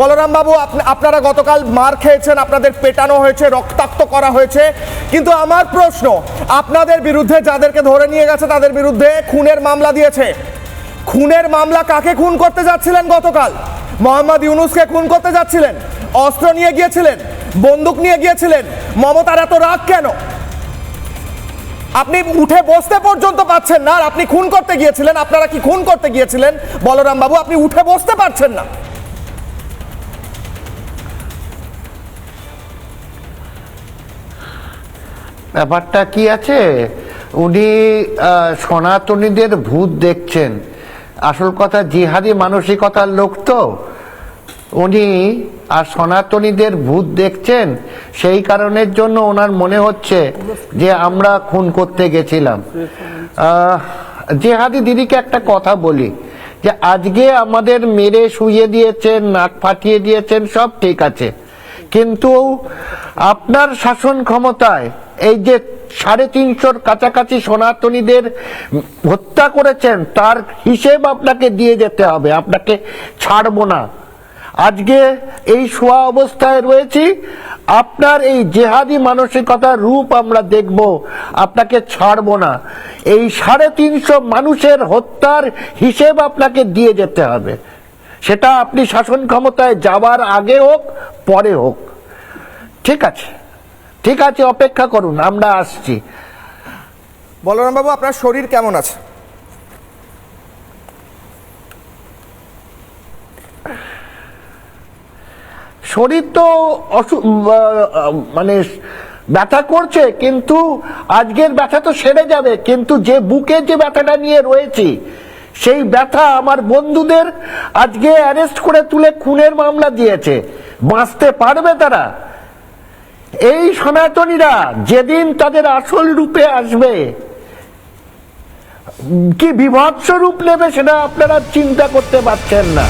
বলরাম বাবু, আপনারা গতকাল মার খেয়েছেন, আপনাদের পেটানো হয়েছে, রক্তাক্ত করা হয়েছে, কিন্তু আমার প্রশ্ন, আপনাদের বিরুদ্ধে যাদেরকে ধরে নিয়ে গেছে তাদের বিরুদ্ধে খুনের মামলা দিয়েছে। খুনের মামলা কাকে খুন করতে যাচ্ছিলেন গতকাল? মোহাম্মদ ইউনুসকে খুন করতে যাচ্ছিলেন, অস্ত্র নিয়ে গিয়েছিলেন, বন্দুক নিয়ে গিয়েছিলেন। মমতার এত রাগ কেন? আপনি উঠে বসতে পর্যন্ত পাচ্ছেন না, আর আপনি খুন করতে গিয়েছিলেন। আপনারা কি খুন করতে গিয়েছিলেন বলরাম বাবু? আপনি উঠে বসতে পারছেন না। ব্যাপারটা কি আছে, উনি সনাতনীদের ভূত দেখছেন। আসল কথা, জিহাদি মানসিকতার লোক তো উনি, আর সনাতনীদের ভূত দেখছেন। সেই কারণের জন্য ওনার মনে হচ্ছে যে আমরা খুন করতে গেছিলাম। জিহাদি দিদিকে একটা কথা বলি, যে আজকে আমাদের মেরে শুইয়ে দিয়েছেন, নাক ফাটিয়ে দিয়েছেন, সব ঠিক আছে, কিন্তু আপনার শাসন ক্ষমতায় এই যে 350 কাছাকাছি সনাতনীদের হত্যা করেছেন, তার হিসেব আপনাকে দিয়ে যেতে হবে। আপনাকে ছাড়বো না। আজকে এই শোয়া অবস্থায় রয়েছি, আপনার এই জেহাদি মানসিকতার রূপ আমরা দেখব, আপনাকে ছাড়বো না। এই 350 মানুষের হত্যার হিসেব আপনাকে দিয়ে যেতে হবে। সেটা আপনি শাসন ক্ষমতায় যাবার আগে হোক, পরে হোক। ঠিক আছে, ঠিক আছে, অপেক্ষা করুন, আমরা আসছি। বলরাম বাবু, আপনার শরীর কেমন আছে? শরীর তো মানে ব্যথা করছে, কিন্তু আজকের ব্যথা তো সেরে যাবে। কিন্তু যে বুকে যে ব্যথাটা নিয়ে রয়েছি, সেই ব্যথা আমার বন্ধুদের আজকে অ্যারেস্ট করে তুলে খুনের মামলা দিয়েছে। বাঁচতে পারবে তারা? এই সনাতনীরা যেদিন তাদের আসল রূপে আসবে, কি বিভৎস রূপ নেবে সেটা আপনারা চিন্তা করতে পারছেন না।